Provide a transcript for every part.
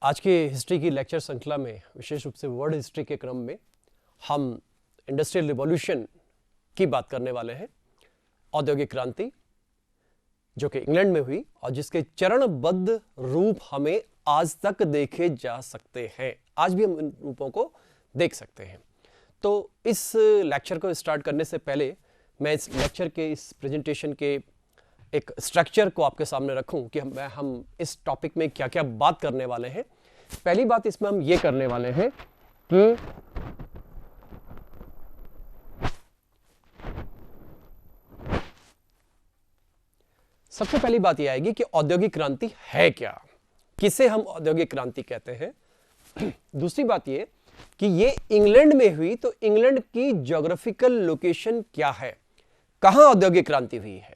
आज के हिस्ट्री की लेक्चर श्रृंखला में, विशेष रूप से वर्ल्ड हिस्ट्री के क्रम में, हम इंडस्ट्रियल रिवॉल्यूशन की बात करने वाले हैं। औद्योगिक क्रांति जो कि इंग्लैंड में हुई और जिसके चरणबद्ध रूप हमें आज तक देखे जा सकते हैं। आज भी हम इन रूपों को देख सकते हैं। तो इस लेक्चर को स्टार्ट करने से पहले मैं इस लेक्चर के, इस प्रेजेंटेशन के एक स्ट्रक्चर को आपके सामने रखूं कि हम इस टॉपिक में क्या क्या बात करने वाले हैं। पहली बात इसमें हम ये करने वाले हैं कि सबसे पहली बात यह आएगी कि औद्योगिक क्रांति है क्या, किसे हम औद्योगिक क्रांति कहते हैं। दूसरी बात यह कि ये इंग्लैंड में हुई, तो इंग्लैंड की ज्योग्राफिकल लोकेशन क्या है, कहां औद्योगिक क्रांति हुई है।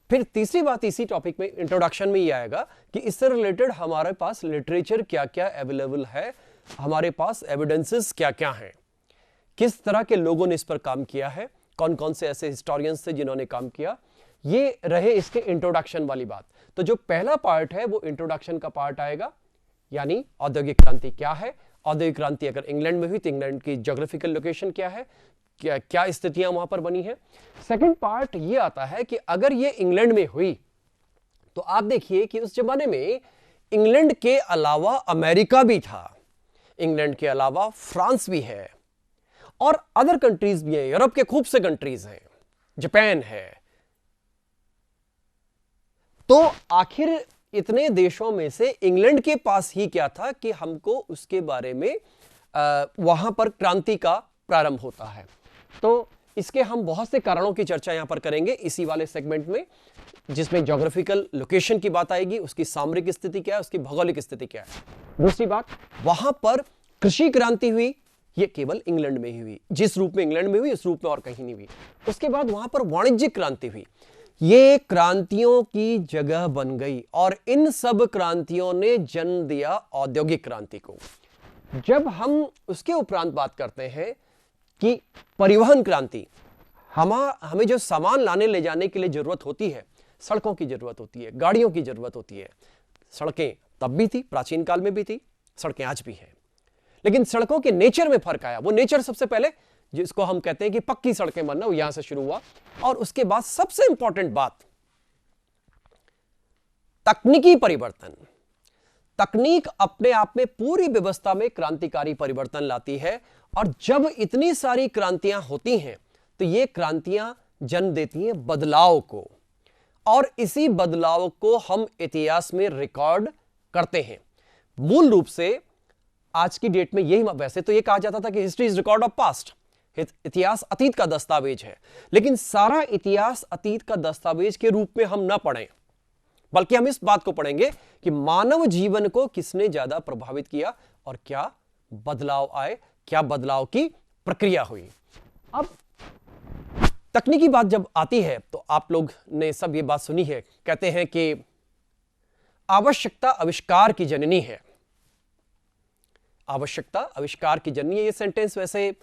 फिर तीसरी बात इसी टॉपिक में इंट्रोडक्शन में ये आएगा कि इससे रिलेटेड हमारे पास लिटरेचर क्या क्या अवेलेबल है, हमारे पास एविडेंसेस क्या क्या हैं, किस तरह के लोगों ने इस पर काम किया है, कौन कौन से ऐसे हिस्टोरियंस थे जिन्होंने काम किया। ये रहे इसके इंट्रोडक्शन वाली बात। तो जो पहला पार्ट है वो इंट्रोडक्शन का पार्ट आएगा, यानी औद्योगिक क्रांति क्या है, औद्योगिक क्रांति अगर इंग्लैंड में हुई तो इंग्लैंड की ज्योग्राफिकल लोकेशन क्या है, क्या क्या स्थितियां वहां पर बनी है। सेकंड पार्ट ये आता है कि अगर ये इंग्लैंड में हुई तो आप देखिए कि उस जमाने में इंग्लैंड के अलावा अमेरिका भी था, इंग्लैंड के अलावा फ्रांस भी है और अदर कंट्रीज भी हैं, यूरोप के खूब से कंट्रीज हैं, जापान है। तो आखिर इतने देशों में से इंग्लैंड के पास ही क्या था कि हमको उसके बारे में वहां पर क्रांति का प्रारंभ होता है। तो इसके हम बहुत से कारणों की चर्चा यहां पर करेंगे इसी वाले सेगमेंट में, जिसमें ज्योग्राफिकल लोकेशन की बात आएगी, उसकी सामरिक स्थिति क्या है, उसकी भौगोलिक स्थिति क्या है। दूसरी बात, वहां पर कृषि क्रांति हुई, यह केवल इंग्लैंड में ही हुई, जिस रूप में इंग्लैंड में हुई उस रूप में और कहीं नहीं हुई। उसके बाद वहां पर वाणिज्यिक क्रांति हुई, ये क्रांतियों की जगह बन गई और इन सब क्रांतियों ने जन्म दिया औद्योगिक क्रांति को। जब हम उसके उपरांत बात करते हैं कि परिवहन क्रांति, हमें जो सामान लाने ले जाने के लिए जरूरत होती है, सड़कों की जरूरत होती है, गाड़ियों की जरूरत होती है। सड़कें तब भी थी, प्राचीन काल में भी थी, सड़कें आज भी हैं, लेकिन सड़कों के नेचर में फर्क आया। वो नेचर सबसे पहले जिसको हम कहते हैं कि पक्की सड़कें बनना, वो यहां से शुरू हुआ। और उसके बाद सबसे इंपॉर्टेंट बात, तकनीकी परिवर्तन। तकनीक अपने आप में पूरी व्यवस्था में क्रांतिकारी परिवर्तन लाती है और जब इतनी सारी क्रांतियां होती हैं तो ये क्रांतियां जन्म देती हैं बदलाव को, और इसी बदलाव को हम इतिहास में रिकॉर्ड करते हैं। मूल रूप से आज की डेट में यही, वैसे तो ये कहा जाता था कि history is record of past, इतिहास अतीत का दस्तावेज है, लेकिन सारा इतिहास अतीत का दस्तावेज के रूप में हम ना पढ़ें, बल्कि हम इस बात को पढ़ेंगे कि मानव जीवन को किसने ज्यादा प्रभावित किया और क्या बदलाव आए, क्या बदलाव की प्रक्रिया हुई। अब तकनीकी बात जब आती है तो आप लोग ने सब ये बात सुनी है, कहते हैं कि आवश्यकता आविष्कार की जननी है। आवश्यकता आविष्कार की जननी है, ये सेंटेंस वैसे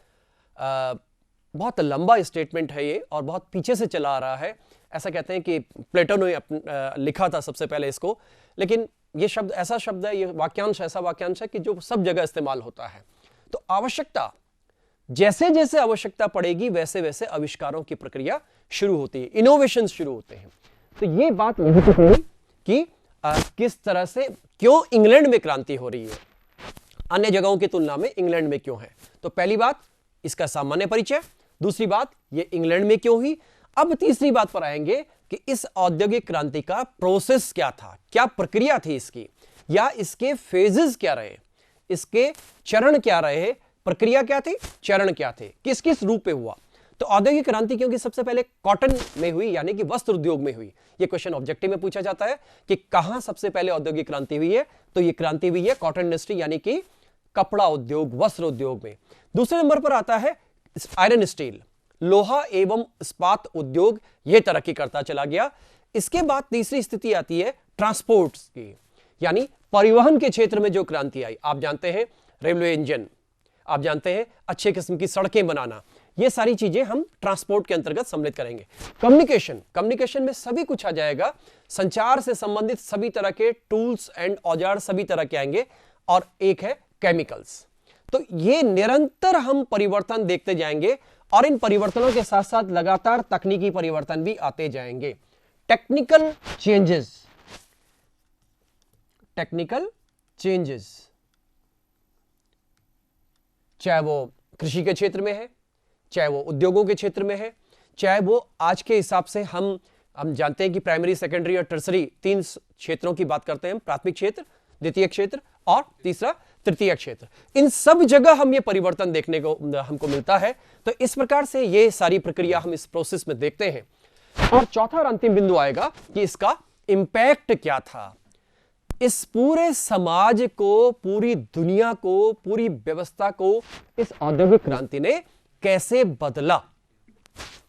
बहुत लंबा स्टेटमेंट है ये और बहुत पीछे से चला आ रहा है। ऐसा कहते हैं कि प्लेटो ने लिखा था सबसे पहले इसको, लेकिन ये शब्द ऐसा शब्द है, ये वाक्यांश ऐसा वाक्यांश है कि जो सब जगह इस्तेमाल होता है। तो आवश्यकता, जैसे जैसे आवश्यकता पड़ेगी वैसे वैसे आविष्कारों की प्रक्रिया शुरू होती है, इनोवेशन शुरू होते हैं। तो ये बात यही तो हुई कि किस तरह से, क्यों इंग्लैंड में क्रांति हो रही है, अन्य जगहों की तुलना में इंग्लैंड में क्यों है। तो पहली बात इसका सामान्य परिचय, दूसरी बात ये इंग्लैंड में क्यों हुई। अब तीसरी बात पर आएंगे कि इस औद्योगिक क्रांति का प्रोसेस क्या था, क्या प्रक्रिया थी इसकी, या इसके फेजेस क्या रहे, इसके चरण क्या रहे, प्रक्रिया क्या थी, चरण क्या थे, किस किस रूप में हुआ। तो औद्योगिक क्रांति क्योंकि सबसे पहले कॉटन में हुई, यानी कि वस्त्र उद्योग में हुई। यह क्वेश्चन ऑब्जेक्टिव में पूछा जाता है कि कहां सबसे पहले औद्योगिक क्रांति हुई है, तो यह क्रांति हुई है कॉटन इंडस्ट्री, यानी कि कपड़ा उद्योग, वस्त्र उद्योग में। दूसरे नंबर पर आता है आयरन स्टील, लोहा एवं इस्पात उद्योग, यह तरक्की करता चला गया। इसके बाद तीसरी स्थिति आती है ट्रांसपोर्ट की, यानी परिवहन के क्षेत्र में जो क्रांति आई। आप जानते हैं रेलवे इंजन, आप जानते हैं अच्छे किस्म की सड़कें बनाना, ये सारी चीजें हम ट्रांसपोर्ट के अंतर्गत सम्मिलित करेंगे। कम्युनिकेशन, कम्युनिकेशन में सभी कुछ आ जाएगा, संचार से संबंधित सभी तरह के टूल्स एंड औजार सभी तरह के आएंगे। और एक है केमिकल्स। तो ये निरंतर हम परिवर्तन देखते जाएंगे और इन परिवर्तनों के साथ साथ लगातार तकनीकी परिवर्तन भी आते जाएंगे। टेक्निकल चेंजेस, टेक्निकल चेंजेस, चाहे वो कृषि के क्षेत्र में है, चाहे वो उद्योगों के क्षेत्र में है, चाहे वो आज के हिसाब से हम जानते हैं कि प्राइमरी, सेकेंडरी और टर्सरी 3 क्षेत्रों की बात करते हैं, प्राथमिक क्षेत्र, द्वितीय क्षेत्र और तीसरा तृतीय क्षेत्र। इन सब जगह हम ये परिवर्तन देखने को हमको मिलता है। तो इस प्रकार से ये सारी प्रक्रिया हम इस प्रोसेस में देखते हैं। और चौथा और अंतिम बिंदु आएगा कि इसका इंपैक्ट क्या था, इस पूरे समाज को, पूरी दुनिया को, पूरी व्यवस्था को इस औद्योगिक क्रांति ने कैसे बदला।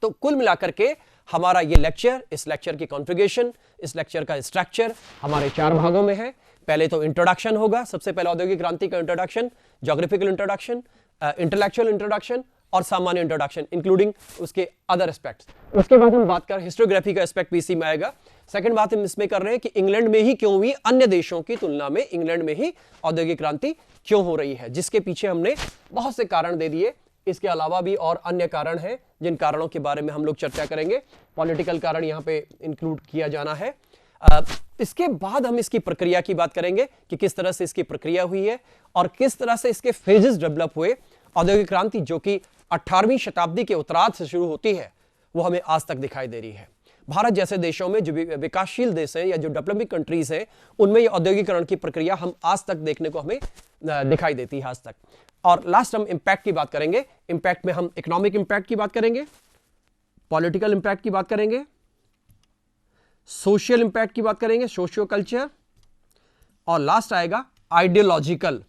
तो कुल मिलाकर के हमारा ये लेक्चर, इस लेक्चर की कॉन्फ़िगरेशन, इस लेक्चर का स्ट्रक्चर हमारे 4 भागों में है। पहले तो इंट्रोडक्शन होगा, सबसे पहले औद्योगिक क्रांति का introduction, geographical introduction, intellectual introduction और सामान्य इंट्रोडक्शन इंक्लूडिंग उसके अदर एस्पेक्ट्स। उसके बाद हम बात कर हिस्टोग्राफी का एस्पेक्ट भी इसी में आएगा। सेकंड बात हम इसमें कर रहे हैं कि इंग्लैंड में ही क्यों हुई, अन्य देशों की तुलना में इंग्लैंड में ही औद्योगिक क्रांति क्यों हो रही है, जिसके पीछे हमने बहुत से कारण दे दिए। इसके अलावा भी और अन्य कारण हैं जिन कारणों के बारे में हम लोग चर्चा करेंगे। पॉलिटिकल कारण यहाँ पे इंक्लूड किया जाना है। इसके बाद हम इसकी प्रक्रिया की बात करेंगे कि किस तरह से इसकी प्रक्रिया हुई है और किस तरह से इसके फेजेस डेवलप हुए। औद्योगिक क्रांति जो कि 18वीं शताब्दी के उत्तरार्ध से शुरू होती है, वो हमें आज तक दिखाई दे रही है। भारत जैसे देशों में, जो विकासशील देश हैं या जो डेवलपिंग कंट्रीज हैं, उनमें ये औद्योगिकरण की प्रक्रिया हम आज तक देखने को हमें दिखाई देती है आज तक। और लास्ट हम इंपैक्ट की बात करेंगे। इंपैक्ट में हम इकोनॉमिक इंपैक्ट की बात करेंगे, पॉलिटिकल इंपैक्ट की बात करेंगे, सोशल इंपैक्ट की बात करेंगे, सोशियो कल्चर, और लास्ट आएगा आइडियोलॉजिकल।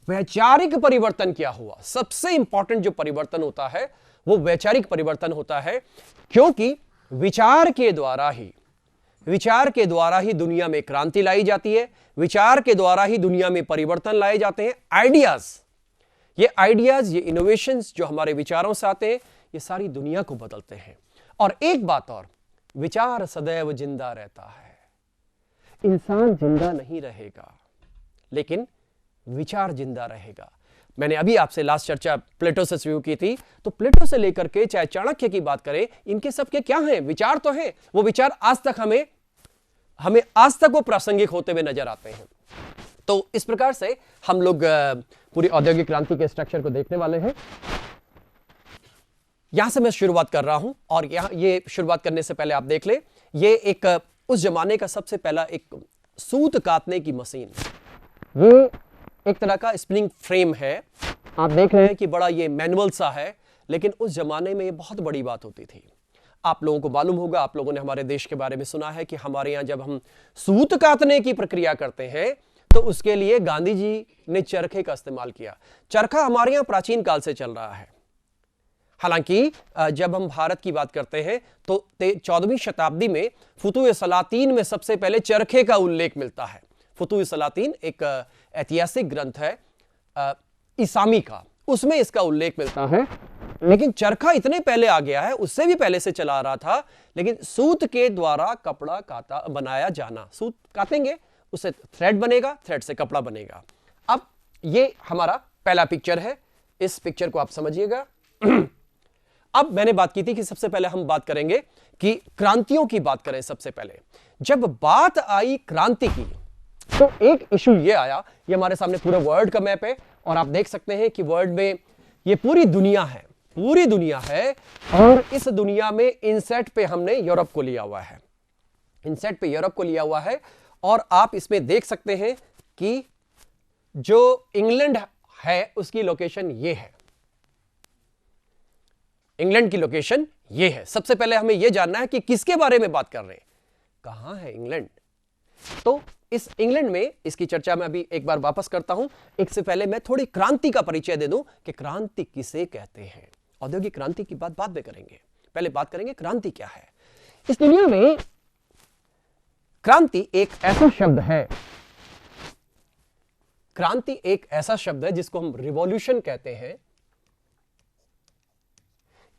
वैचारिक परिवर्तन क्या हुआ। सबसे इंपॉर्टेंट जो परिवर्तन होता है वो वैचारिक परिवर्तन होता है, क्योंकि विचार के द्वारा ही दुनिया में क्रांति लाई जाती है, विचार के द्वारा ही दुनिया में परिवर्तन लाए जाते हैं। आइडियाज, ये इनोवेशंस जो हमारे विचारों से आते हैं, ये सारी दुनिया को बदलते हैं। और एक बात और, विचार सदैव जिंदा रहता है। इंसान जिंदा नहीं रहेगा, लेकिन विचार जिंदा रहेगा। मैंने अभी आपसे लास्ट चर्चा प्लेटो से शुरू की थी, तो प्लेटो से लेकर के चाहे चाणक्य की बात करें, इनके सबके क्या हैं, विचार तो हैं। वो विचार आज तक हमें आज तक वो प्रासंगिक होते हुए नजर आते हैं। तो इस प्रकार से हम लोग पूरी औद्योगिक क्रांति के स्ट्रक्चर को देखने वाले हैं। यहां से मैं शुरुआत कर रहा हूं, और यहां ये शुरुआत करने से पहले आप देख ले, ये एक उस जमाने का सबसे पहला एक सूत काटने की मशीन। ये एक तरह का स्प्रिंग फ्रेम है। आप देख रहे हैं कि बड़ा ये मैनुअल सा है, लेकिन उस जमाने में ये बहुत बड़ी बात होती थी। आप लोगों को मालूम होगा, आप लोगों ने हमारे देश के बारे में सुना है कि हमारे यहाँ जब हम सूत काटने की प्रक्रिया करते हैं, तो उसके लिए गांधी जी ने चरखे का इस्तेमाल किया। चरखा हमारे यहाँ प्राचीन काल से चल रहा है। हालांकि जब हम भारत की बात करते हैं तो 14वीं शताब्दी में फुतूह-ए-सलातीन में सबसे पहले चरखे का उल्लेख मिलता है। फुतूह-ए-सलातीन एक ऐतिहासिक ग्रंथ है इसामी का, उसमें इसका उल्लेख मिलता है। लेकिन चरखा इतने पहले आ गया है, उससे भी पहले से चला आ रहा था, लेकिन सूत के द्वारा कपड़ा बनाया जाना। सूत काटेंगे, उससे थ्रेड बनेगा, थ्रेड से कपड़ा बनेगा। अब ये हमारा पहला पिक्चर है, इस पिक्चर को आप समझिएगा। अब मैंने बात की थी कि सबसे पहले हम बात करेंगे कि क्रांतियों की बात करें। सबसे पहले जब बात आई क्रांति की, तो एक इशू ये आया, ये हमारे सामने पूरा वर्ल्ड का मैप है, और आप देख सकते हैं कि वर्ल्ड में ये पूरी दुनिया है, और इस दुनिया में इनसेट पे हमने यूरोप को लिया हुआ है। और आप इसमें देख सकते हैं कि जो इंग्लैंड है उसकी लोकेशन ये है, इंग्लैंड की लोकेशन ये है। सबसे पहले हमें यह जानना है कि किसके बारे में बात कर रहे हैं, कहां है इंग्लैंड। तो इस इंग्लैंड में, इसकी चर्चा में अभी एक बार वापस करता हूं। एक से पहले मैं थोड़ी क्रांति का परिचय दे दूं कि क्रांति किसे कहते हैं। औद्योगिक क्रांति की बात बाद में करेंगे, पहले बात करेंगे क्रांति क्या है। इस दुनिया में क्रांति एक ऐसा शब्द है, क्रांति एक ऐसा शब्द है जिसको हम रिवॉल्यूशन कहते हैं।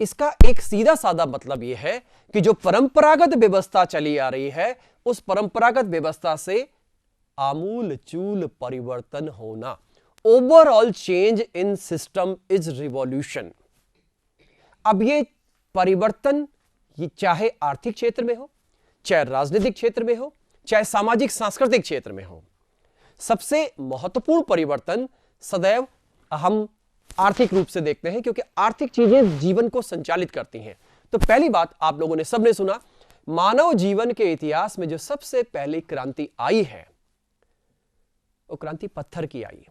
इसका एक सीधा साधा मतलब यह है कि जो परंपरागत व्यवस्था चली आ रही है उस परंपरागत व्यवस्था से आमूल चूल परिवर्तन होना। Overall change in system is revolution. अब ये परिवर्तन ये चाहे आर्थिक क्षेत्र में हो, चाहे राजनीतिक क्षेत्र में हो, चाहे सामाजिक सांस्कृतिक क्षेत्र में हो, सबसे महत्वपूर्ण परिवर्तन सदैव हम आर्थिक रूप से देखते हैं, क्योंकि आर्थिक चीजें जीवन को संचालित करती हैं। तो पहली बात आप लोगों ने सबने सुना, मानव जीवन के इतिहास में जो सबसे पहली क्रांति आई है वो क्रांति पत्थर की आई,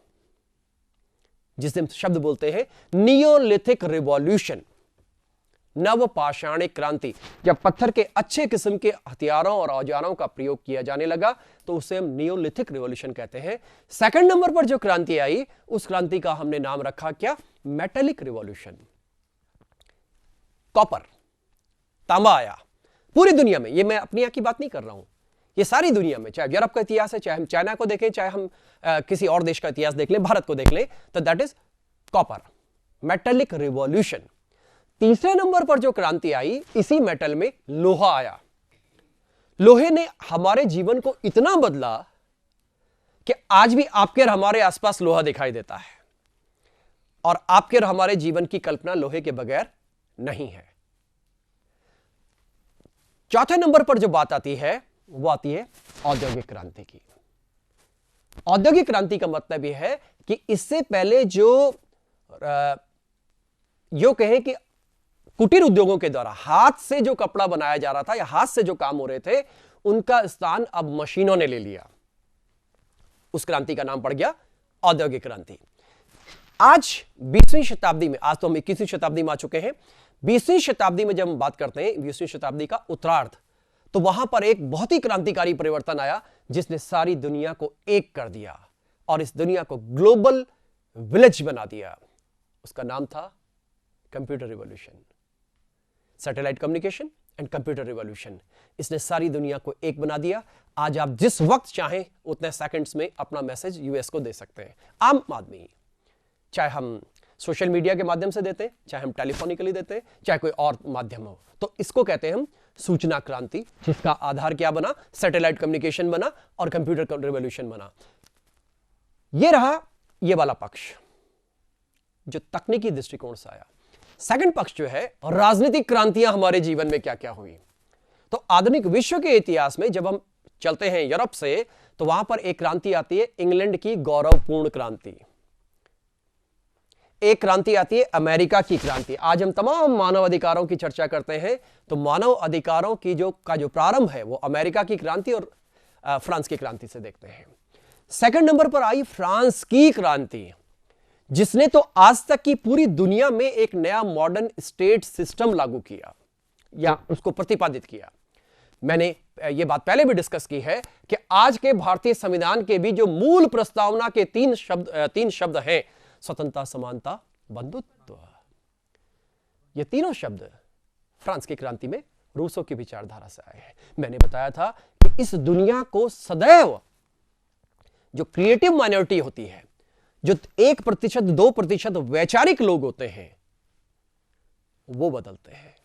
जिसे हम शब्द बोलते हैं नियोलिथिक रिवॉल्यूशन, नवपाषाणिक क्रांति। जब पत्थर के अच्छे किस्म के हथियारों और औजारों का प्रयोग किया जाने लगा तो उसे हम नियोलिथिक रिवॉल्यूशन कहते हैं। सेकंड नंबर पर जो क्रांति आई उस क्रांति का हमने नाम रखा क्या? Metallic revolution. कॉपर, तांबा आया पूरी दुनिया में। ये मैं अपनी यहाँ की बात नहीं कर रहा हूं, ये सारी दुनिया में, चाहे यूरोप का इतिहास है, चाहे हम चाइना को देखें, चाहे हम किसी और देश का इतिहास देख लें, भारत को देख लें, तो that is copper, metallic revolution. तीसरे नंबर पर जो क्रांति आई इसी मेटल में लोहा आया। लोहे ने हमारे जीवन को इतना बदला कि आज भी आपके और हमारे आसपास लोहा दिखाई देता है, और आपके और हमारे जीवन की कल्पना लोहे के बगैर नहीं है। चौथे नंबर पर जो बात आती है वो आती है औद्योगिक क्रांति की। औद्योगिक क्रांति का मतलब यह है कि इससे पहले जो कहें कि कुटीर उद्योगों के द्वारा हाथ से जो कपड़ा बनाया जा रहा था या हाथ से जो काम हो रहे थे, उनका स्थान अब मशीनों ने ले लिया। उस क्रांति का नाम पड़ गया औद्योगिक क्रांति। आज 20वीं शताब्दी में, आज तो हम 21वीं शताब्दी में आ चुके हैं, 20वीं शताब्दी में जब हम बात करते हैं 20वीं शताब्दी का उत्तरार्ध, तो वहां पर एक बहुत ही क्रांतिकारी परिवर्तन आया जिसने सारी दुनिया को एक कर दिया और इस दुनिया को ग्लोबल विलेज बना दिया। उसका नाम था computer revolution, satellite communication and computer revolution. इसने सारी दुनिया को एक बना दिया। आज आप जिस वक्त चाहें उतने सेकंड्स में अपना मैसेज यूएस को दे सकते हैं, आम आदमी, चाहे हम सोशल मीडिया के माध्यम से देते हैं, चाहे हम टेलीफोनिकली देते हैं, चाहे कोई और माध्यम हो। तो इसको कहते हैं हम सूचना क्रांति, जिसका आधार क्या बना? सैटेलाइट कम्युनिकेशन बना और कंप्यूटर रिवॉल्यूशन बना। यह रहा यह वाला पक्ष जो तकनीकी दृष्टिकोण से आया। सेकंड पक्ष जो है राजनीतिक क्रांतियां हमारे जीवन में क्या क्या हुई। तो आधुनिक विश्व के इतिहास में जब हम चलते हैं यूरोप से, तो वहां पर एक क्रांति आती है इंग्लैंड की गौरवपूर्ण क्रांति, एक क्रांति आती है अमेरिका की क्रांति। आज हम तमाम मानव अधिकारों की चर्चा करते हैं, तो मानव अधिकारों की जो प्रारंभ है वो अमेरिका की क्रांति और फ्रांस की क्रांति से देखते हैं। सेकंड नंबर पर आई फ्रांस की क्रांति, जिसने तो आज तक की पूरी दुनिया में एक नया मॉडर्न स्टेट सिस्टम लागू किया या उसको प्रतिपादित किया। मैंने ये बात पहले भी डिस्कस की है कि आज के भारतीय संविधान के भी जो मूल प्रस्तावना के तीन शब्द हैं, स्वतंत्रता, समानता, बंधुत्व, ये तीनों शब्द फ्रांस की क्रांति में रूसों की विचारधारा से आए हैं। मैंने बताया था कि इस दुनिया को सदैव जो क्रिएटिव माइनॉरिटी होती है, जो 1%, 2% वैचारिक लोग होते हैं, वो बदलते हैं।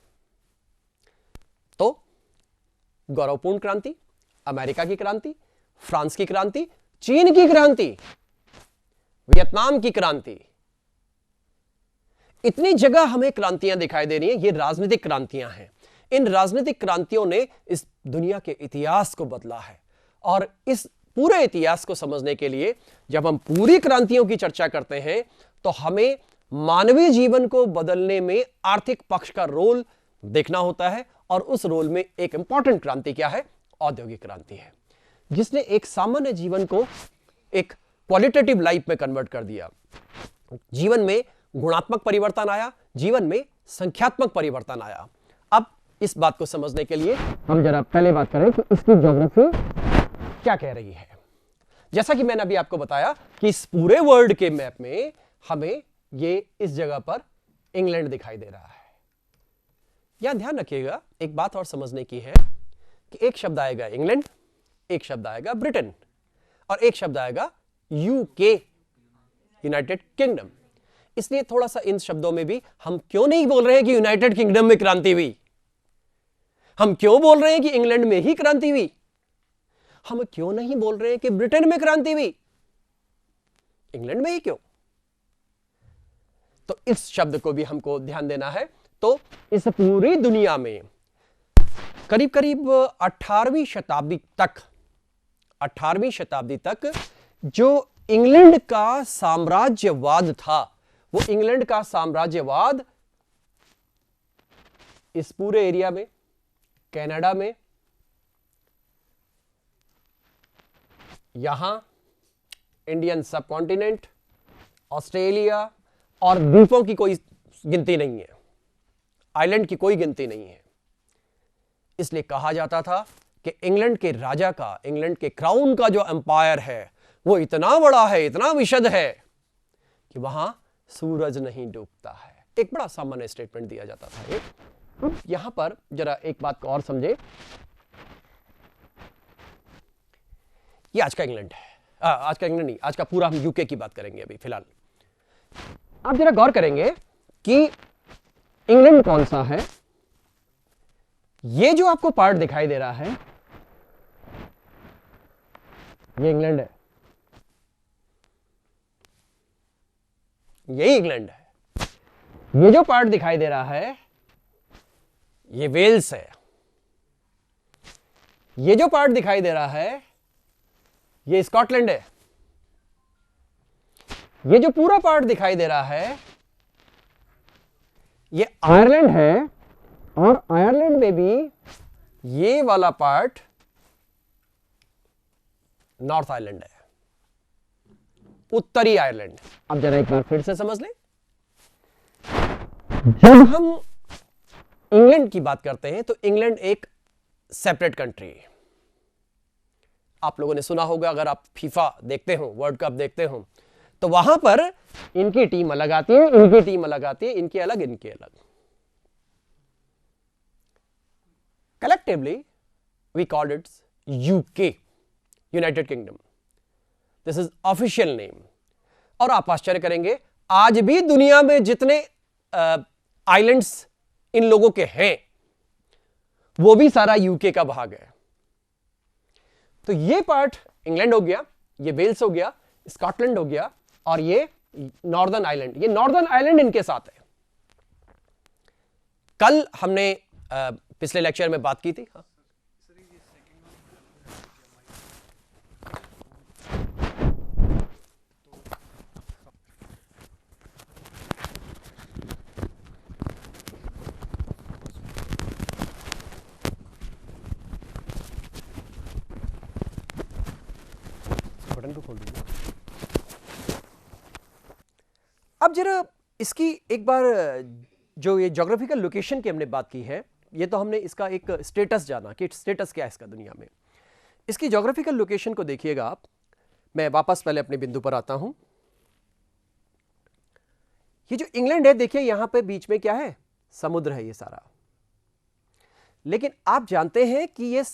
तो गौरवपूर्ण क्रांति, अमेरिका की क्रांति, फ्रांस की क्रांति, चीन की क्रांति, वियतनाम की क्रांति, इतनी जगह हमें क्रांतियां दिखाई दे रही हैं। ये राजनीतिक क्रांतियां हैं। इन राजनीतिक क्रांतियों ने इस दुनिया के इतिहास को बदला है, और इस पूरे इतिहास को समझने के लिए जब हम पूरी क्रांतियों की चर्चा करते हैं तो हमें मानवीय जीवन को बदलने में आर्थिक पक्ष का रोल देखना होता है, और उस रोल में एक इंपॉर्टेंट क्रांति क्या है? औद्योगिक क्रांति है, जिसने एक सामान्य जीवन को एक क्वालिटेटिव लाइफ में कन्वर्ट कर दिया। जीवन में गुणात्मक परिवर्तन आया, जीवन में संख्यात्मक परिवर्तन आया। अब इस बात को समझने के लिए हम जरा पहले बात करें कि इसकी ज्योग्राफी क्या कह रही है। जैसा कि मैंने अभी आपको बताया कि इस पूरे वर्ल्ड के मैप में हमें ये इस जगह पर इंग्लैंड दिखाई दे रहा है। यहां ध्यान रखिएगा, एक बात और समझने की है कि एक शब्द आएगा इंग्लैंड, एक शब्द आएगा ब्रिटेन, और एक शब्द आएगा यूके यूनाइटेड किंगडम। इसलिए थोड़ा सा इन शब्दों में भी हम क्यों नहीं बोल रहे हैं कि यूनाइटेड किंगडम में क्रांति हुई, हम क्यों बोल रहे हैं कि इंग्लैंड में ही क्रांति हुई, हम क्यों नहीं बोल रहे हैं कि ब्रिटेन में क्रांति हुई, इंग्लैंड में ही क्यों? तो इस शब्द को भी हमको ध्यान देना है। तो इस पूरी दुनिया में करीब करीब 18वीं शताब्दी तक जो इंग्लैंड का साम्राज्यवाद था, वो इंग्लैंड का साम्राज्यवाद इस पूरे एरिया में, कनाडा में, यहां इंडियन सबकॉन्टिनेंट, ऑस्ट्रेलिया और द्वीपों की कोई गिनती नहीं है, आइलैंड की कोई गिनती नहीं है। इसलिए कहा जाता था कि इंग्लैंड के राजा का, इंग्लैंड के क्राउन का जो एम्पायर है वो इतना बड़ा है, इतना विशद है कि वहां सूरज नहीं डूबता है। एक बड़ा सामान्य स्टेटमेंट दिया जाता था। यहां पर जरा एक बात को और समझे, ये आज का इंग्लैंड है, आज का इंग्लैंड नहीं, आज का पूरा हम यूके की बात करेंगे अभी फिलहाल। आप जरा गौर करेंगे कि इंग्लैंड कौन सा है। ये जो आपको पार्ट दिखाई दे रहा है ये इंग्लैंड है, यही इंग्लैंड है। ये जो पार्ट दिखाई दे रहा है ये वेल्स है, ये जो पार्ट दिखाई दे रहा है ये स्कॉटलैंड है, ये जो पूरा पार्ट दिखाई दे रहा है ये आयरलैंड है, और आयरलैंड में भी ये वाला पार्ट नॉर्थ आयरलैंड है, उत्तरी आयरलैंड। अब जरा एक बार फिर से समझ लें, जब हम इंग्लैंड की बात करते हैं तो इंग्लैंड एक सेपरेट कंट्री है। आप लोगों ने सुना होगा, अगर आप फीफा देखते हो, वर्ल्ड कप देखते हो, तो वहां पर इनकी टीम अलग आती है, इनकी टीम अलग आती है, इनकी अलग, इनकी अलग। Collectively, we called it UK, United Kingdom. This is official name. और आप आश्चर्य करेंगे, आज भी दुनिया में जितने आइलैंड्स इन लोगों के हैं वो भी सारा यूके का भाग है। तो ये पार्ट इंग्लैंड हो गया, ये वेल्स हो गया, स्कॉटलैंड हो गया, और ये नॉर्दर्न आइलैंड, ये नॉर्दर्न आइलैंड इनके साथ है। कल हमने पिछले लेक्चर में बात की थी। हाँ? बटन को खोल दीजिए। अब जरा इसकी एक बार जो ये ज्योग्राफिकल लोकेशन की हमने बात की है, ये तो हमने इसका एक स्टेटस जाना कि स्टेटस क्या है इसका दुनिया में। इसकी ज्योग्राफिकल लोकेशन को देखिएगा आप। मैं वापस पहले अपने बिंदु पर आता हूं। ये जो इंग्लैंड है, देखिए यहां पे बीच में क्या है, समुद्र है ये सारा। लेकिन आप जानते हैं कि ये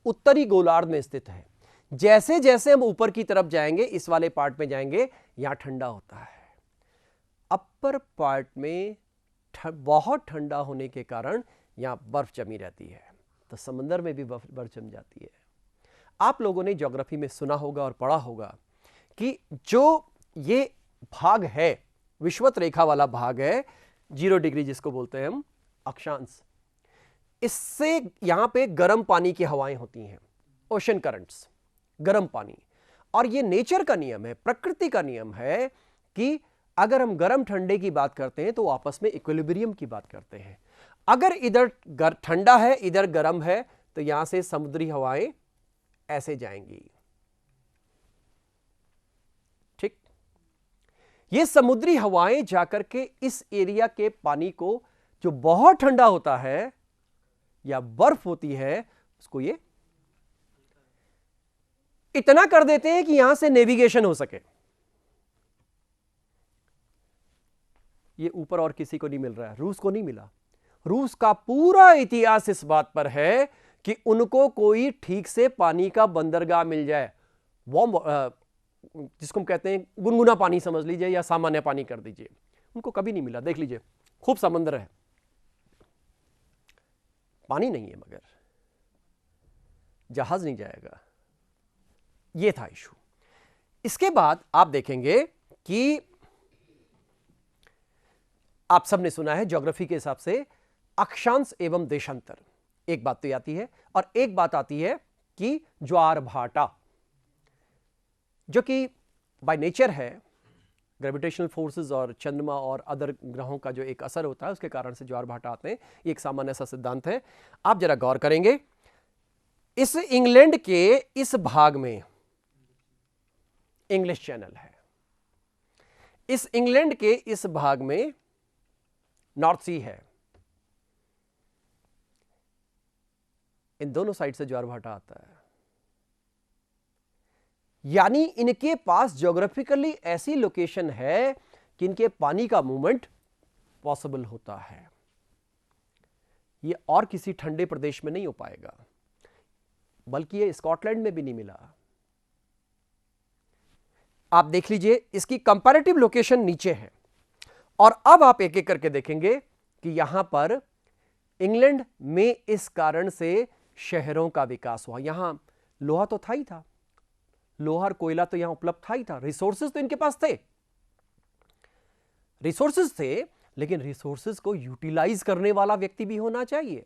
उत्तरी गोलार्ध में स्थित है। जैसे जैसे हम ऊपर की तरफ जाएंगे, इस वाले पार्ट में जाएंगे, यहां ठंडा होता है। अपर पार्ट में बहुत ठंडा होने के कारण यहां बर्फ जमी रहती है, तो समंदर में भी बर्फ जम जाती है। आप लोगों ने ज्योग्राफी में सुना होगा और पढ़ा होगा कि जो ये भाग है, विषुवत रेखा वाला भाग है, 0 डिग्री जिसको बोलते हैं हम, अक्षांश, इससे यहां पे गर्म पानी की हवाएं होती हैं, ओशन करंट्स, गर्म पानी। और ये नेचर का नियम है, प्रकृति का नियम है कि अगर हम गर्म ठंडे की बात करते हैं तो आपस में इक्विलिब्रियम की बात करते हैं। अगर इधर ठंडा है, इधर गर्म है, तो यहां से समुद्री हवाएं ऐसे जाएंगी। ठीक, ये समुद्री हवाएं जाकर के इस एरिया के पानी को, जो बहुत ठंडा होता है या बर्फ होती है, उसको ये इतना कर देते हैं कि यहां से नेविगेशन हो सके। ये ऊपर और किसी को नहीं मिल रहा है, रूस को नहीं मिला। रूस का पूरा इतिहास इस बात पर है कि उनको कोई ठीक से पानी का बंदरगाह मिल जाए। वो जिसको हम कहते हैं गुनगुना पानी समझ लीजिए या सामान्य पानी कर दीजिए, उनको कभी नहीं मिला। देख लीजिए, खूब समंदर है, पानी नहीं है, मगर जहाज नहीं जाएगा। यह था इशू। इसके बाद आप देखेंगे कि आप सबने सुना है ज्योग्राफी के हिसाब से अक्षांश एवं देशांतर, एक बात तो आती है, और एक बात आती है कि ज्वार भाटा, जो कि बाय नेचर है ग्रेविटेशनल फोर्सेस और चंद्रमा और अदर ग्रहों का जो एक असर होता है उसके कारण से ज्वार भाटा आते हैं। ये एक सामान्य सा सिद्धांत है। आप जरा गौर करेंगे, इस इंग्लैंड के इस भाग में इंग्लिश चैनल है, इस इंग्लैंड के इस भाग में नॉर्थ सी है, इन दोनों साइड से ज्वार भाटा आता है। यानी इनके पास ज्योग्राफिकली ऐसी लोकेशन है कि इनके पानी का मूवमेंट पॉसिबल होता है। यह और किसी ठंडे प्रदेश में नहीं हो पाएगा, बल्कि यह स्कॉटलैंड में भी नहीं मिला। आप देख लीजिए, इसकी कंपैरेटिव लोकेशन नीचे है, और अब आप एक एक करके देखेंगे कि यहां पर इंग्लैंड में इस कारण से शहरों का विकास हुआ। यहां लोहा तो था ही था, लोहा और कोयला तो यहां उपलब्ध था ही था, रिसोर्सेज तो इनके पास थे, रिसोर्सेज थे, लेकिन रिसोर्सेज को यूटिलाइज करने वाला व्यक्ति भी होना चाहिए।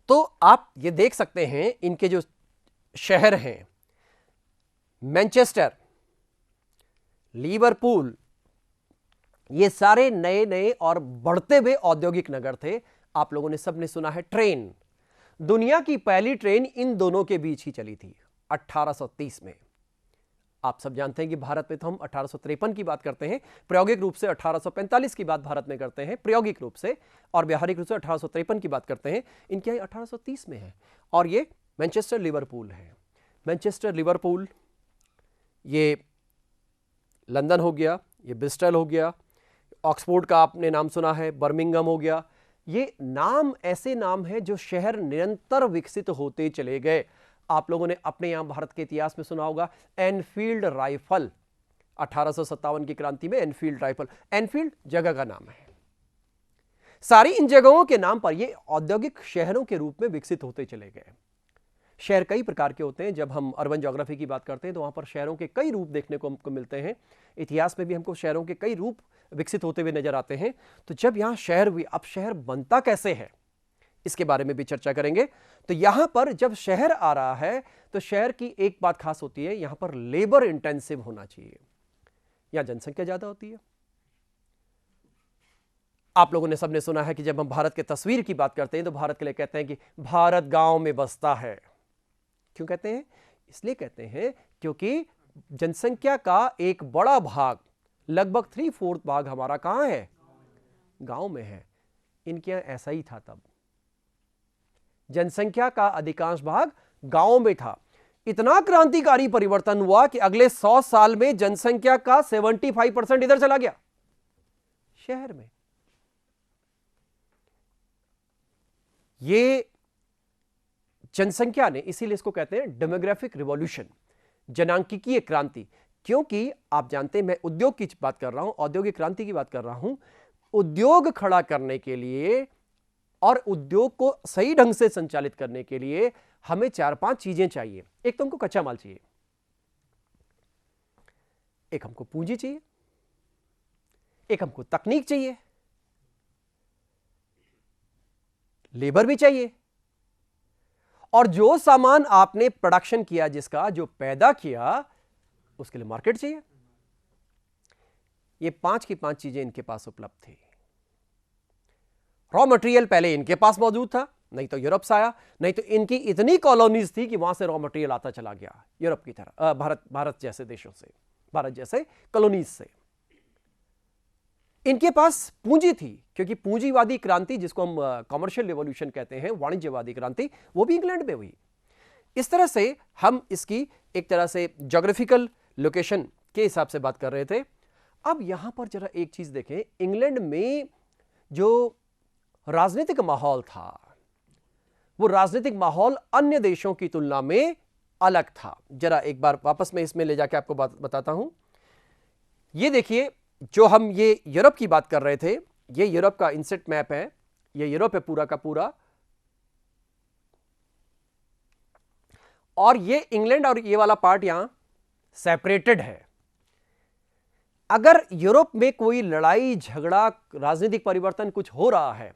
तो आप ये देख सकते हैं, इनके जो शहर हैं, मैनचेस्टर, लिवरपूल, ये सारे नए नए और बढ़ते हुए औद्योगिक नगर थे। आप लोगों ने सबने सुना है ट्रेन, दुनिया की पहली ट्रेन इन दोनों के बीच ही चली थी 1830 में। आप सब जानते हैं कि भारत में तो हम 1853 की बात करते हैं, प्रायोगिक रूप से 1845 की बात भारत में करते हैं प्रायोगिक रूप से, और व्यावहारिक रूप से 1853 की बात करते हैं। इनके यहाँ 1830 में है, और ये मैनचेस्टर लिवरपूल है। मैनचेस्टर लिवरपूल, ये लंदन हो गया, ये ब्रिस्टल हो गया, ऑक्सफोर्ड का आपने नाम सुना है, बर्मिंघम हो गया। ये नाम ऐसे नाम हैं जो शहर निरंतर विकसित होते चले गए। आप लोगों ने अपने यहां भारत के इतिहास में सुना होगा एनफील्ड राइफल, 1857 की क्रांति में एनफील्ड राइफल, एनफील्ड जगह का नाम है। सारी इन जगहों के नाम पर ये औद्योगिक शहरों के रूप में विकसित होते चले गए। शहर कई प्रकार के होते हैं। जब हम अर्बन ज्योग्राफी की बात करते हैं तो वहां पर शहरों के कई रूप देखने को हमको मिलते हैं। इतिहास में भी हमको शहरों के कई रूप विकसित होते हुए नजर आते हैं। तो जब यहां शहर हुई, अब शहर बनता कैसे है इसके बारे में भी चर्चा करेंगे। तो यहां पर जब शहर आ रहा है तो शहर की एक बात खास होती है, यहां पर लेबर इंटेंसिव होना चाहिए, यहां जनसंख्या ज्यादा होती है। आप लोगों ने सबने सुना है कि जब हम भारत के तस्वीर की बात करते हैं तो भारत के लिए कहते हैं कि भारत गांव में बसता है। क्यों कहते हैं? इसलिए कहते हैं क्योंकि जनसंख्या का एक बड़ा भाग, लगभग 3/4 भाग हमारा कहां है? गांव में है। इनके यहां ऐसा ही था, तब जनसंख्या का अधिकांश भाग गांव में था। इतना क्रांतिकारी परिवर्तन हुआ कि अगले 100 साल में जनसंख्या का 75% इधर चला गया, शहर में। ये जनसंख्या ने, इसीलिए इसको कहते हैं डेमोग्राफिक रिवॉल्यूशन, जनांकीय क्रांति। क्योंकि आप जानते हैं मैं उद्योग की बात कर रहा हूं, औद्योगिक क्रांति की बात कर रहा हूं। उद्योग खड़ा करने के लिए और उद्योग को सही ढंग से संचालित करने के लिए हमें 4-5 चीजें चाहिए। एक तो हमको कच्चा माल चाहिए, एक हमको पूंजी चाहिए, एक हमको तकनीक चाहिए, लेबर भी चाहिए, और जो सामान आपने प्रोडक्शन किया, जिसका जो पैदा किया, उसके लिए मार्केट चाहिए। ये 5 की 5 चीजें इनके पास उपलब्ध थी। रॉ मटेरियल पहले इनके पास मौजूद था, नहीं तो यूरोप से आया, नहीं तो इनकी इतनी कॉलोनीज थी कि वहां से रॉ मटेरियल आता चला गया यूरोप की तरह, भारत जैसे देशों से, भारत जैसे कॉलोनीज से। इनके पास पूंजी थी, क्योंकि पूंजीवादी क्रांति, जिसको हम कॉमर्शियल रिवॉल्यूशन कहते हैं, वाणिज्यवादी क्रांति, वो भी इंग्लैंड में हुई। इस तरह से हम इसकी एक तरह से ज्योग्राफिकल लोकेशन के हिसाब से बात कर रहे थे। अब यहां पर जरा एक चीज देखें, इंग्लैंड में जो राजनीतिक माहौल था, वो राजनीतिक माहौल अन्य देशों की तुलना में अलग था। जरा एक बार वापस मैं इसमें ले जाके आपको बात बताता हूं। ये देखिए, जो हम ये यूरोप की बात कर रहे थे, ये यूरोप का इंसेट मैप है, ये यूरोप है पूरा का पूरा, और ये इंग्लैंड और ये वाला पार्ट यहां सेपरेटेड है। अगर यूरोप में कोई लड़ाई झगड़ा, राजनीतिक परिवर्तन कुछ हो रहा है,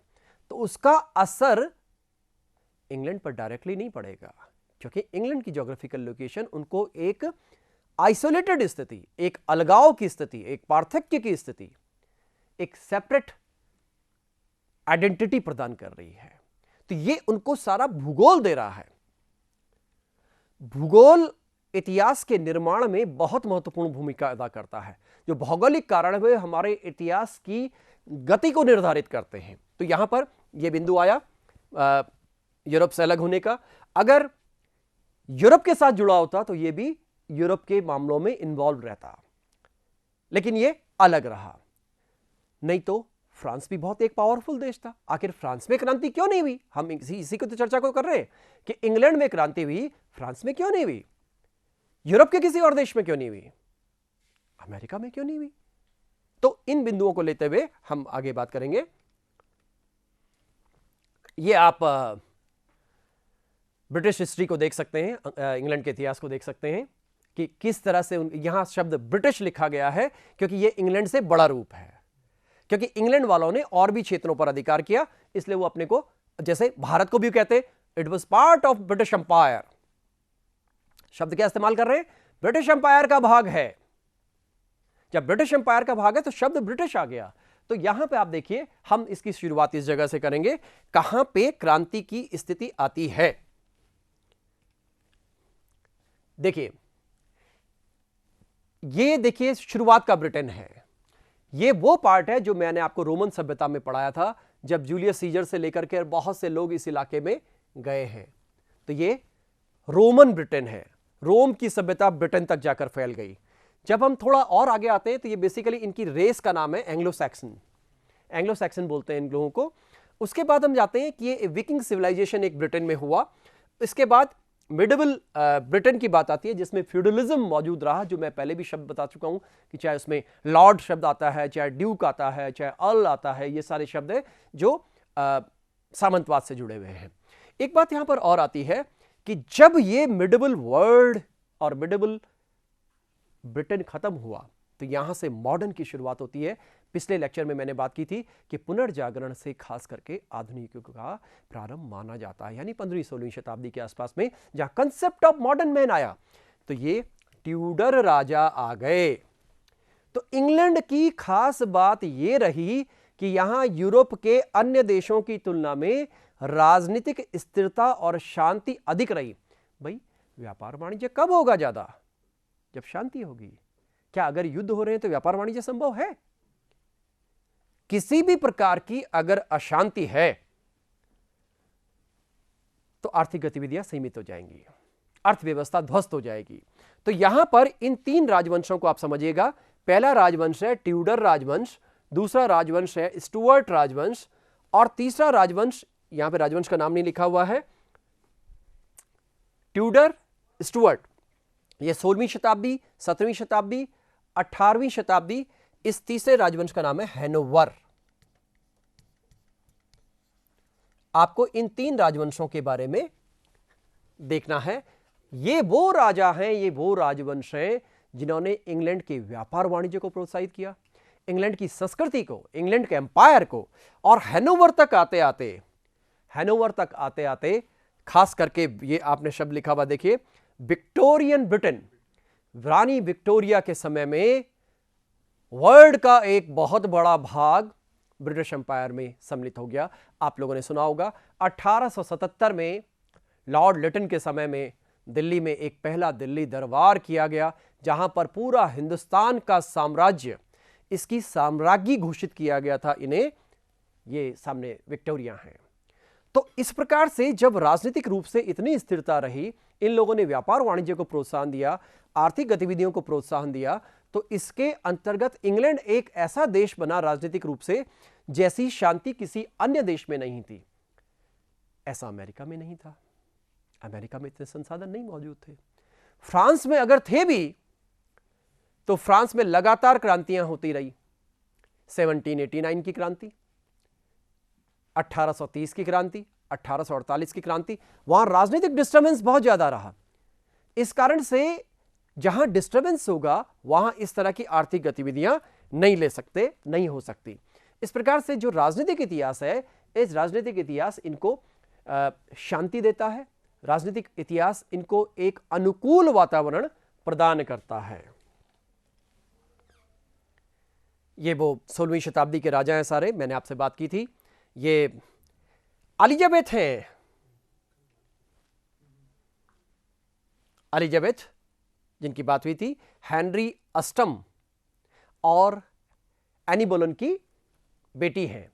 तो उसका असर इंग्लैंड पर डायरेक्टली नहीं पड़ेगा, क्योंकि इंग्लैंड की ज्योग्राफिकल लोकेशन उनको एक आइसोलेटेड स्थिति, एक अलगाव की स्थिति, एक पार्थक्य की स्थिति, एक सेपरेट आइडेंटिटी प्रदान कर रही है। तो ये उनको सारा भूगोल दे रहा है। भूगोल इतिहास के निर्माण में बहुत महत्वपूर्ण भूमिका अदा करता है। जो भौगोलिक कारण वे हमारे इतिहास की गति को निर्धारित करते हैं। तो यहां पर यह बिंदु आया यूरोप से अलग होने का। अगर यूरोप के साथ जुड़ा होता तो यह भी यूरोप के मामलों में इन्वॉल्व रहता, लेकिन यह अलग रहा। नहीं तो फ्रांस भी बहुत एक पावरफुल देश था। आखिर फ्रांस में क्रांति क्यों नहीं हुई? हम इसी को तो चर्चा को कर रहे हैं कि इंग्लैंड में क्रांति हुई, फ्रांस में क्यों नहीं हुई? यूरोप के किसी और देश में क्यों नहीं हुई? अमेरिका में क्यों नहीं हुई? तो इन बिंदुओं को लेते हुए हम आगे बात करेंगे। ये आप ब्रिटिश हिस्ट्री को देख सकते हैं, इंग्लैंड के इतिहास को देख सकते हैं कि किस तरह से यहां शब्द ब्रिटिश लिखा गया है, क्योंकि यह इंग्लैंड से बड़ा रूप है। क्योंकि इंग्लैंड वालों ने और भी क्षेत्रों पर अधिकार किया, इसलिए वो अपने को, जैसे भारत को भी कहते it was part of British empire. शब्द क्या इस्तेमाल कर रहे हैं? ब्रिटिश एम्पायर का भाग है। जब ब्रिटिश एम्पायर का भाग है तो शब्द ब्रिटिश आ गया। तो यहां पे आप देखिए, हम इसकी शुरुआत इस जगह से करेंगे, कहां पे क्रांति की स्थिति आती है। देखिए, ये देखिए शुरुआत का ब्रिटेन है। ये वो पार्ट है जो मैंने आपको रोमन सभ्यता में पढ़ाया था, जब जूलियस सीजर से लेकर के बहुत से लोग इस इलाके में गए हैं। तो ये रोमन ब्रिटेन है। रोम की सभ्यता ब्रिटेन तक जाकर फैल गई। जब हम थोड़ा और आगे आते हैं तो ये बेसिकली इनकी रेस का नाम है एंग्लो सैक्सन। एंग्लो सैक्सन बोलते हैं इन लोगों को। उसके बाद हम जाते हैं कि ये विकिंग सिविलाइजेशन एक ब्रिटेन में हुआ। इसके बाद मिडिवल ब्रिटेन की बात आती है, जिसमें फ्यूडलिज्म मौजूद रहा, जो मैं पहले भी शब्द बता चुका हूं कि चाहे उसमें लॉर्ड शब्द आता है, चाहे ड्यूक आता है, चाहे अर्ल आता है, ये सारे शब्द हैं जो सामंतवाद से जुड़े हुए हैं। एक बात यहां पर और आती है कि जब ये मिडिवल वर्ल्ड और मिडिवल ब्रिटेन खत्म हुआ तो यहां से मॉडर्न की शुरुआत होती है। पिछले लेक्चर में मैंने बात की थी कि पुनर्जागरण से खास करके आधुनिक युग का प्रारंभ माना जाता है, यानी 15वीं-16वीं शताब्दी के आसपास में, जहां कंसेप्ट ऑफ मॉडर्न मैन आया। तो ये ट्यूडर राजा आ गए। तो इंग्लैंड की खास बात यह रही कि यहां यूरोप के अन्य देशों की तुलना में राजनीतिक स्थिरता और शांति अधिक रही। भाई, व्यापार वाणिज्य कब होगा ज्यादा? जब शांति होगी। क्या अगर युद्ध हो रहे हैं तो व्यापार वाणिज्य संभव है? किसी भी प्रकार की अगर अशांति है तो आर्थिक गतिविधियां सीमित हो जाएंगी, अर्थव्यवस्था ध्वस्त हो जाएगी। तो यहां पर इन तीन राजवंशों को आप समझिएगा। पहला राजवंश है ट्यूडर राजवंश, दूसरा राजवंश है स्टुअर्ट राजवंश, और तीसरा राजवंश, यहां पे राजवंश का नाम नहीं लिखा हुआ है, ट्यूडर स्टुअर्ट। यह 16वीं शताब्दी, 17वीं शताब्दी, 18वीं शताब्दी। इस तीसरे राजवंश का नाम है हैनोवर। आपको इन तीन राजवंशों के बारे में देखना है। ये वो राजा हैं, ये वो राजवंश हैं जिन्होंने इंग्लैंड के व्यापार वाणिज्य को प्रोत्साहित किया, इंग्लैंड की संस्कृति को, इंग्लैंड के एम्पायर को। और हैनोवर तक आते आते खास करके ये आपने शब्द लिखा हुआ देखिए, विक्टोरियन ब्रिटेन, रानी विक्टोरिया के समय में वर्ल्ड का एक बहुत बड़ा भाग ब्रिटिश एम्पायर में सम्मिलित हो गया। आप लोगों ने सुना होगा 1877 में लॉर्ड लिटन के समय में दिल्ली में एक पहला दिल्ली दरबार किया गया, जहां पर पूरा हिंदुस्तान का साम्राज्य, इसकी साम्राज्ञी घोषित किया गया था इन्हें। ये सामने विक्टोरिया हैं। तो इस प्रकार से जब राजनीतिक रूप से इतनी स्थिरता रही, इन लोगों ने व्यापार वाणिज्य को प्रोत्साहन दिया, आर्थिक गतिविधियों को प्रोत्साहन दिया, तो इसके अंतर्गत इंग्लैंड एक ऐसा देश बना राजनीतिक रूप से जैसी शांति किसी अन्य देश में नहीं थी। ऐसा अमेरिका में नहीं था। अमेरिका में इतने संसाधन नहीं मौजूद थे। फ्रांस में अगर थे भी तो फ्रांस में लगातार क्रांतियां होती रही। 1789 की क्रांति, 1830 की क्रांति, 1848 की क्रांति, वहां राजनीतिक डिस्टर्बेंस बहुत ज्यादा रहा। इस कारण से जहां डिस्टर्बेंस होगा वहां इस तरह की आर्थिक गतिविधियां नहीं हो सकती। इस प्रकार से जो राजनीतिक इतिहास है, इस राजनीतिक इतिहास इनको शांति देता है, राजनीतिक इतिहास इनको एक अनुकूल वातावरण प्रदान करता है। ये वो 16वीं शताब्दी के राजा हैं सारे, मैंने आपसे बात की थी। ये एलिजाबेथ हैं, एलिजाबेथ जिनकी बात हुई थी, हेनरी अष्टम और एनी बोलेन की बेटी हैं।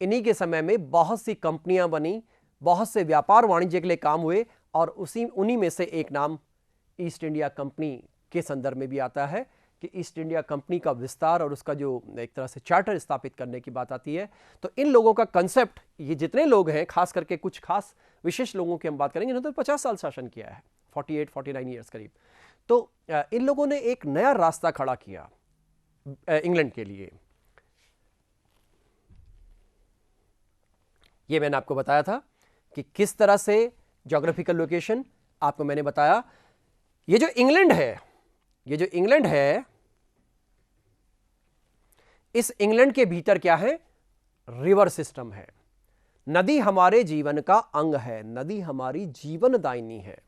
इन्हीं के समय में बहुत सी कंपनियां बनी, बहुत से व्यापार वाणिज्य के लिए काम हुए, और उन्हीं में से एक नाम ईस्ट इंडिया कंपनी के संदर्भ में भी आता है कि ईस्ट इंडिया कंपनी का विस्तार और उसका जो एक तरह से चार्टर स्थापित करने की बात आती है। तो इन लोगों का कंसेप्ट, ये जितने लोग हैं, खास करके कुछ खास विशेष लोगों की हम बात करेंगे, इन्होंने तो 50 साल शासन किया है, 48-49 ईयर्स करीब। तो इन लोगों ने एक नया रास्ता खड़ा किया इंग्लैंड के लिए। ये मैंने आपको बताया था कि किस तरह से ज्योग्राफिकल लोकेशन आपको मैंने बताया। ये जो इंग्लैंड है, इस इंग्लैंड के भीतर क्या है? रिवर सिस्टम है। नदी हमारे जीवन का अंग है, नदी हमारी जीवनदायिनी है।